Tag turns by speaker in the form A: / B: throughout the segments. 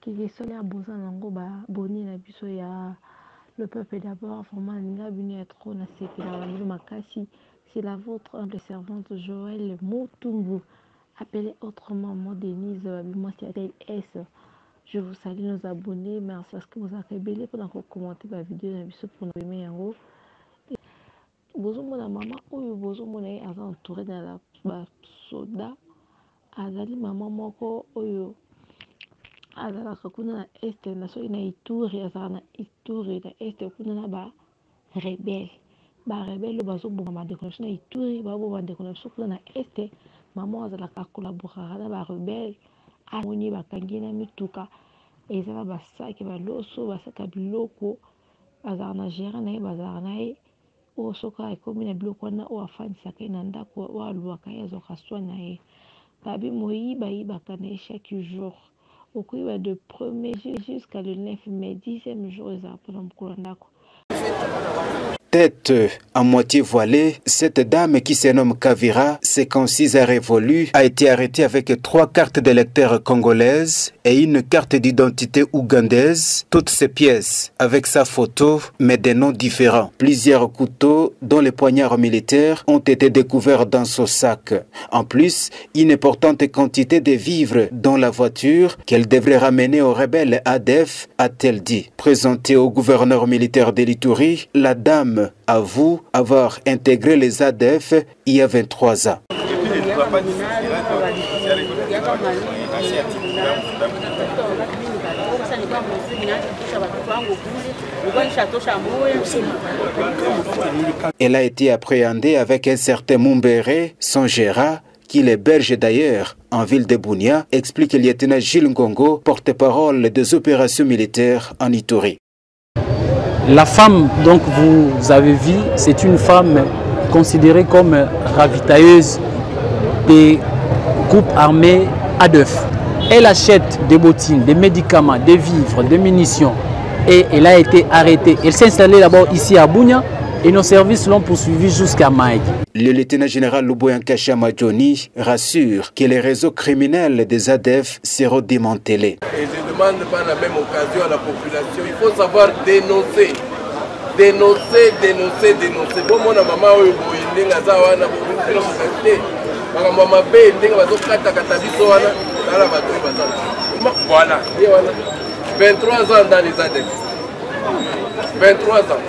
A: qui sont à Bosan Nango, Boni, la biso ya le peuple d'abord, vraiment, n'a venu être trop, n'a séqué dans la ville Makasi. C'est la vôtre, humble servante Joël Motumbu, appelée autrement moi Denise, moi c'est S. Je vous salue nos abonnés, merci parce que vous avez rébellé pendant que vous commentez la vidéo pour nous aimer en haut. Bozo mona maman, oyo bozo mona ye aza entouré dans la soda, azali maman moko oyo azalaka kuna na este na soki na Ituri, azalaka na Ituri na este kuna na rebelle oyo bazoboma bandeko na biso na Ituri, bazoboma bandeko na biso kuna na este. Maman azalaka akolaboraka na rebelle, amoni bakangi na mituka eza na basaki baloso basaka biloko, azalaka na gérant na ye, bazalaka na ye oyo soki ekomi na biloko wana oyo afandisaka ye na ndako oyo alobaka ye azwaka soin na ye. Babi moyibaka na ye chaque jour, okoyiba de 1er jusqu'à le 9 mai 10e jour ezala mpona mokolo ndako.
B: Tête à moitié voilée, cette dame qui se nomme Kavira, 56 ans révolue, a été arrêtée avec 3 cartes d'électeur congolaises et une carte d'identité ougandaise, toutes ces pièces avec sa photo mais des noms différents. Plusieurs couteaux dont les poignards militaires ont été découverts dans son sac. En plus, une importante quantité de vivres dans la voiture qu'elle devrait ramener aux rebelles ADF, a-t-elle dit. Présentée au gouverneur militaire de l'Ituri, la dame avoue avoir intégré les ADF il y a 23 ans. Elle a été appréhendée avec un certain Mumbere, son gérant, qui l'héberge d'ailleurs en ville de Bunia, explique le lieutenant Gilles Ngongo, porte-parole des opérations militaires en Ituri.
C: La femme, donc vous avez vu, c'est une femme considérée comme ravitailleuse des groupes armés ADF. Elle achète des bottines, des médicaments, des vivres, des munitions et elle a été arrêtée. Elle s'est installée d'abord ici à Bunia et nos services l'ont poursuivie jusqu'à Maïg.
B: Le lieutenant-général Luboyanka Chamadjoni rassure que les réseaux criminels des ADF seront démantelés.
D: Et je demande par la même occasion à la population, il faut savoir dénoncer. Dénoncer. Bon, mon maman, voilà. 23 ans dans les ADF. 23 ans.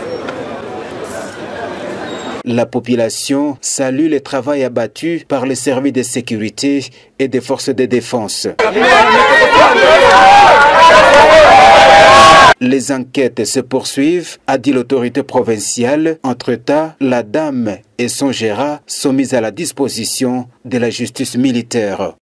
B: La population salue le travail abattu par les services de sécurité et des forces de défense. Les enquêtes se poursuivent, a dit l'autorité provinciale. Entre-temps, la dame et son gérant sont mis à la disposition de la justice militaire.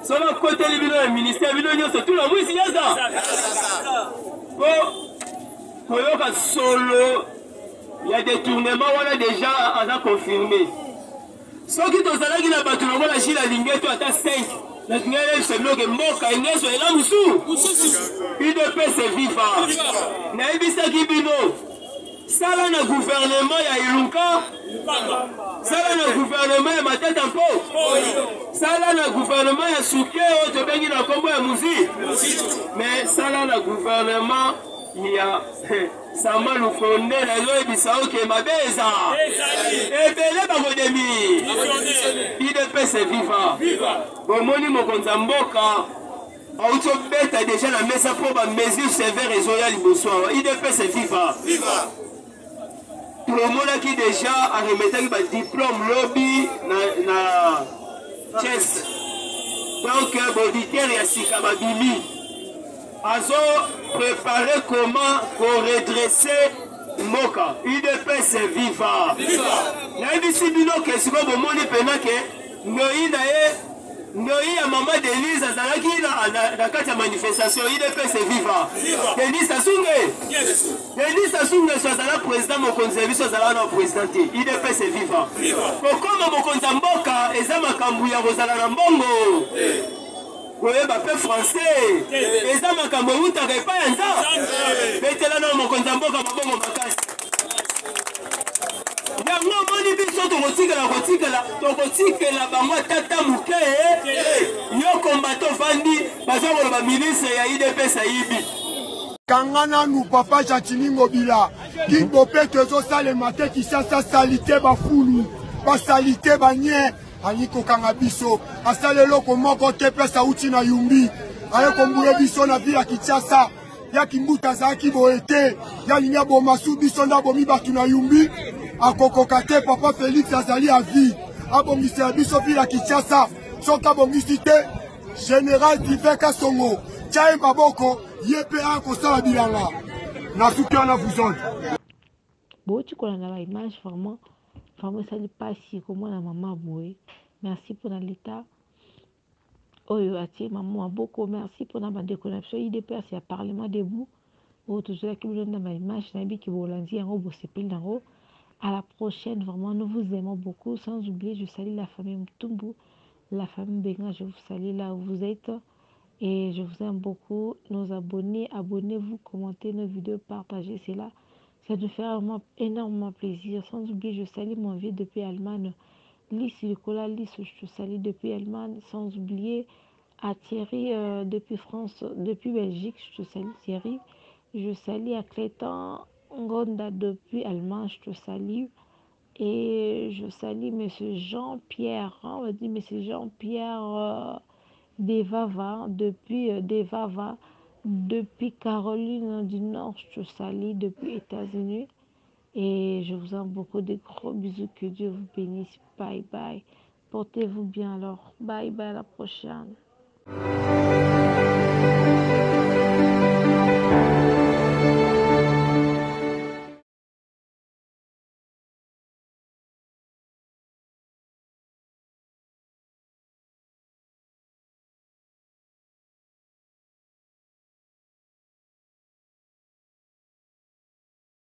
E: Sur le côté du ministère, c'est tout le monde ici. Solo, il y a des tournements, on a déjà confirmé. Ce qui est là, il a battu la Chine à l'ingé, tu as 5. La Chine, c'est bloqué, Moka, il est sur la Moussou. Il de paix, c'est vivant. Naïbisa Kibino. Ça, là, le gouvernement, il y a Ilunka. Ça, là, le gouvernement, il y a ma tête en pot. Ça, là, le gouvernement, il y a Souké, il y a Bengi, il y a Combo, il y a Mouzi. Mais ça, là, le gouvernement, il y a Sama Lukonde, il y a Bissao, qui est ma beza. Et Bélé, Bagodemi. Il de paix, c'est vivant. Bon, Moni, mon Konzamboka. Autobet a déjà la messe pour ma mesure sévère et zoya libosoir. Il de paix, c'est vivant. Tout le monde qui déjà a remetté un diplôme lobby na chest. Donc, auditeur et Sikama Bimi. Azo préparer comment pour redresser Moka. Il de paix, c'est vivant. N'a pas si bino que si vous monde pendant que nous Ndoi ya maman Denise azalaki na kati ya manifestation IDPS viva. Denise Sasunge. Denise Sasunge so azala président mokonzi ya biso azala na président te. IDPS viva. Kokoma mokonzi mboka eza makambu ya kozala na mbongo. Koyeba pe français. Eza makambu utaka epa ya nza. Betela na mokonzi mboka mabongo makasi. Yango moni biso tokotikela bango tata muke yo kombato vandi bazakolo ba ministre ya IDPS ayibi
F: kangana nu papa Jatilingo bila kingo pe kezo sale mate kisasa salite bafulu basalite banye aliko kanga biso asale loko moko te pesa uti na yumbi ayo kombule biso na vila Kinshasa ya kimbuta zaki boete ya linya bomasu biso nda bomi batu na yumbi akokoka te papa Félix azali à vie abongisi ya biso vila Kinshasa soka bongisi te général Diveka Songo tchaye maboko yepe akosala bilanga na suki wana vuzone
A: bon tu connais la image vraiment ça n'est pas si comme la maman boy merci pour l'état oyo atie maman beaucoup merci pour la déconnexion IDPS il y a parlement debout ou toujours qui me donne ma image nabi qui bolandi en haut sepel dans haut. À la prochaine, vraiment, nous vous aimons beaucoup. Sans oublier, je salue la famille Mtumbu, la famille Benga, je vous salue là où vous êtes. Et je vous aime beaucoup. Nos abonnés, abonnez-vous, commentez nos vidéos, partagez cela. Ça nous fait vraiment énormément plaisir. Sans oublier, je salue mon vieux depuis Allemagne. Lys Nicolas, Lys, je te salue depuis Allemagne. Sans oublier à Thierry depuis France, depuis Belgique, je te salue Thierry. Je salue à Clétan. Ngonda depuis Allemagne, je te salue. Et je salue M. Jean-Pierre, on va dire M. Jean-Pierre Devava, depuis Caroline du Nord, je te salue, depuis États-Unis. Et je vous aime beaucoup, de gros bisous, que Dieu vous bénisse. Bye bye. Portez-vous bien alors. Bye bye, à la prochaine.